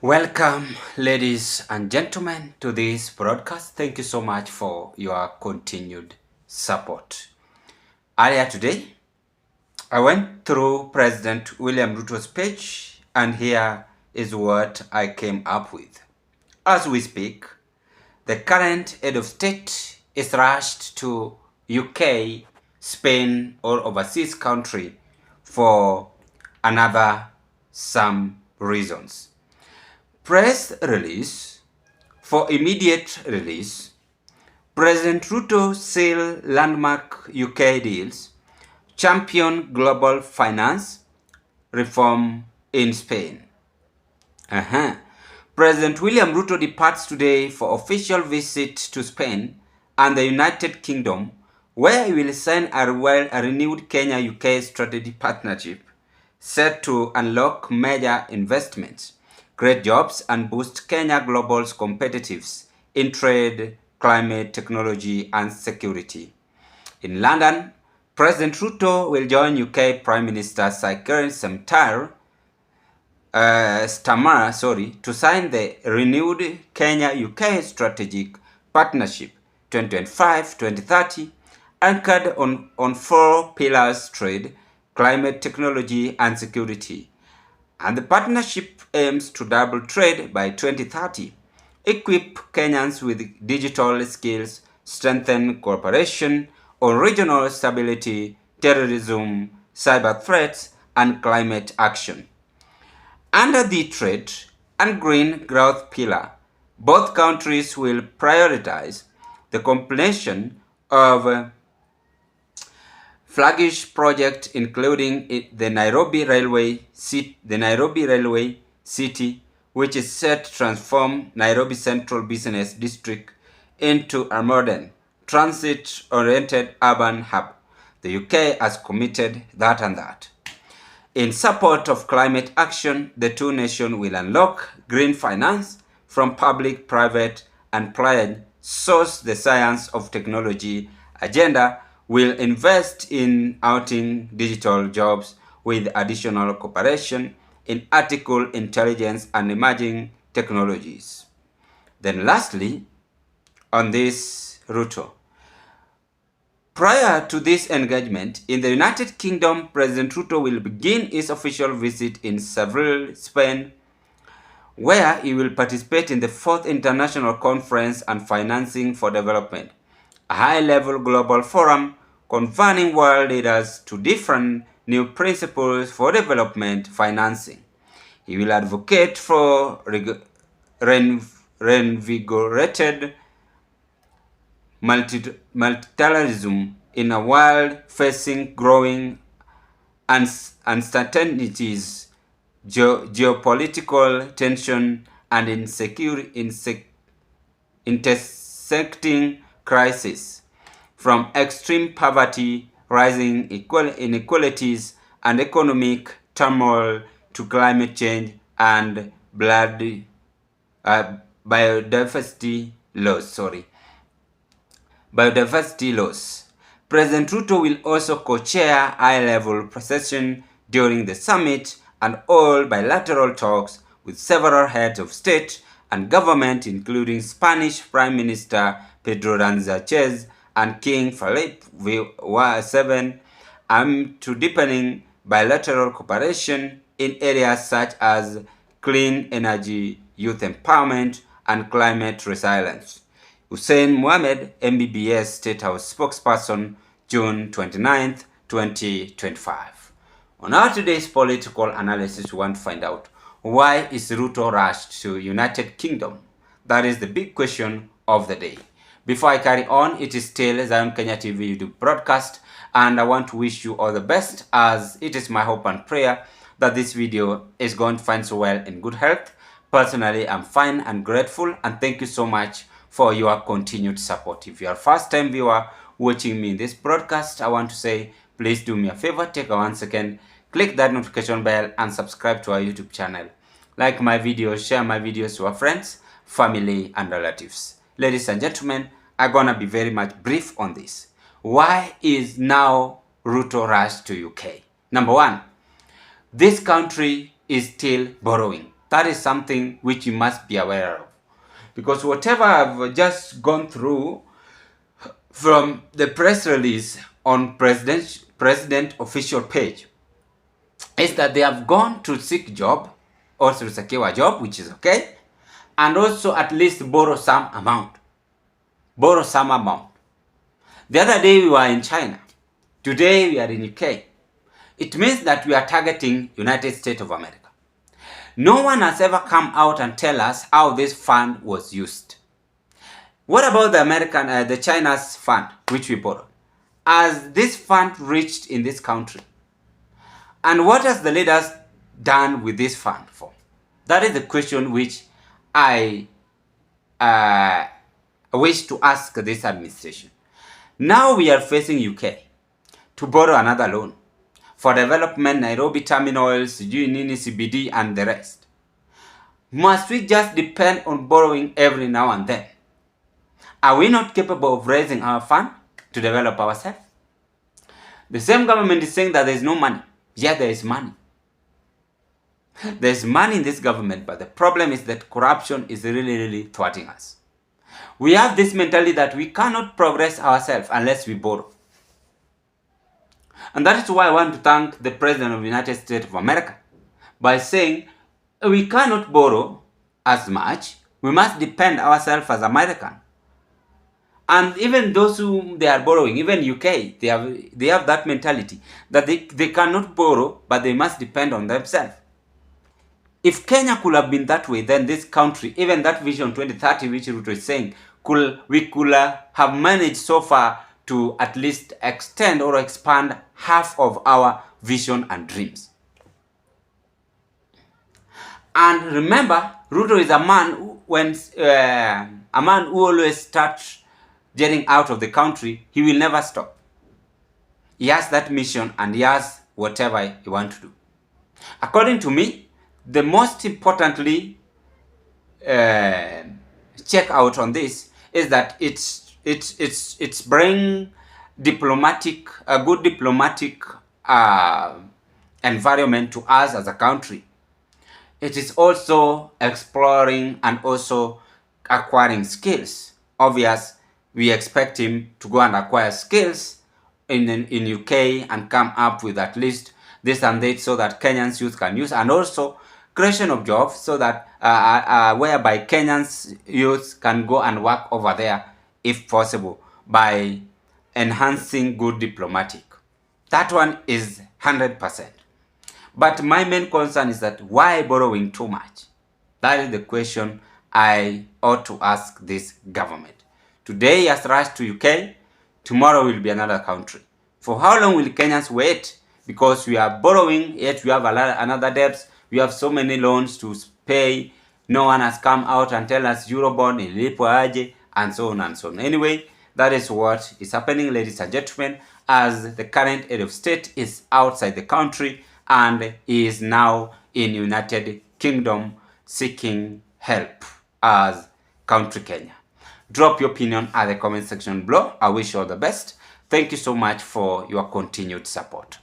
Welcome, ladies and gentlemen, to this broadcast. Thank you so much for your continued support. Earlier today, I went through President William Ruto's speech, and here is what I came up with. As we speak, the current head of state is rushed to UK, Spain, or overseas country for another some reasons. Press release. For immediate release, President Ruto seal landmark UK deals, champion global finance reform in Spain. President William Ruto departs today for official visit to Spain and the United Kingdom, where he will sign a renewed Kenya-UK strategic partnership set to unlock major investments, create jobs, and boost Kenya Global's competitiveness in trade, climate, technology, and security. In London, President Ruto will join UK Prime Minister Sir Keir Starmer to sign the renewed Kenya-UK Strategic Partnership 2025-2030, anchored on four pillars: trade, climate, technology, and security. And the partnership aims to double trade by 2030, equip Kenyans with digital skills, strengthen cooperation on regional stability, terrorism, cyber threats, and climate action. Under the trade and green growth pillar, both countries will prioritize the completion of flagship projects including the Nairobi Railway City, which is set to transform Nairobi Central Business District into a modern, transit-oriented urban hub. The UK has committed that. In support of climate action, the two nations will unlock green finance from public, private, and private source. The science of technology agenda will invest in outing digital jobs with additional cooperation in artificial intelligence and emerging technologies. Then lastly, on this Ruto. Prior to this engagement, in the United Kingdom, President Ruto will begin his official visit in Seville, Spain, where he will participate in the 4th International Conference on Financing for Development, a high-level global forum convening world leaders to define new principles for development financing. He will advocate for reinvigorated multilateralism in a world facing growing uncertainties, geopolitical tension, and intersecting crises, from extreme poverty, rising inequalities, and economic turmoil to climate change and biodiversity loss. President Ruto will also co-chair high-level session during the summit and all bilateral talks with several heads of state and government, including Spanish Prime Minister Pedro Sánchez and King Felipe VII, to deepening bilateral cooperation in areas such as clean energy, youth empowerment, and climate resilience. Hussein Mohamed, MBBS State House spokesperson, June 29, 2025. On our today's political analysis, we want to find out, why is Ruto rushed to United Kingdom? That is the big question of the day. Before I carry on, it is still Zion Kenya TV YouTube broadcast, and I want to wish you all the best, as it is my hope and prayer that this video is going to find so well in good health. Personally, I'm fine and grateful, and thank you so much for your continued support. If you are a first-time viewer watching me in this broadcast, I want to say, please do me a favor, take a 1 second, click that notification bell, and subscribe to our YouTube channel. Like my videos, share my videos to your friends, family, and relatives. Ladies and gentlemen, I'm gonna be very much brief on this. Why is now Ruto rushed to UK? Number one, this country is still borrowing That is something which you must be aware of. Because whatever I've just gone through from the press release on president official page is that they have gone to seek job, also to secure a job, which is okay, and also at least borrow some amount. Borrow some amount. The other day we were in China. Today we are in UK. It means that we are targeting United States of America. No one has ever come out and tell us how this fund was used. What about the China's fund, which we borrowed? Has this fund reached in this country? And what has the leaders done with this fund for? That is the question which I wish to ask this administration. Now we are facing UK to borrow another loan for development, Nairobi terminals, Nini CBD and the rest. Must we just depend on borrowing every now and then? Are we not capable of raising our fund to develop ourselves? The same government is saying that there is no money. Yet there is money. There is money in this government, but the problem is that corruption is really thwarting us. We have this mentality that we cannot progress ourselves unless we borrow. And that is why I want to thank the President of the United States of America by saying we cannot borrow as much. We must depend ourselves as Americans. And even those whom they are borrowing, even UK, they have that mentality that they cannot borrow, but they must depend on themselves. If Kenya could have been that way, then this country, even that Vision 2030, which Ruto is saying, we could have managed so far to at least extend or expand half of our vision and dreams. And remember, Ruto is a man who always starts getting out of the country. He will never stop. He has that mission and he has whatever he wants to do. According to me, the most importantly check out on this is that it's bring a good diplomatic environment to us as a country. It is also exploring and also acquiring skills. Obvious, we expect him to go and acquire skills in UK and come up with at least this and that so that Kenyans youth can use, and also creation of jobs so that whereby Kenyans youth can go and work over there if possible by enhancing good diplomatic. That one is 100%. But my main concern is that why borrowing too much? That is the question I ought to ask this government. Today he has rushed to UK, tomorrow will be another country. For how long will Kenyans wait? Because we are borrowing, yet we have another debts. We have so many loans to pay. No one has come out and tell us Eurobond, ilipo aje, and so on and so on. Anyway, that is what is happening, ladies and gentlemen, as the current head of state is outside the country and is now in United Kingdom seeking help as country Kenya. Drop your opinion at the comment section below. I wish you all the best. Thank you so much for your continued support.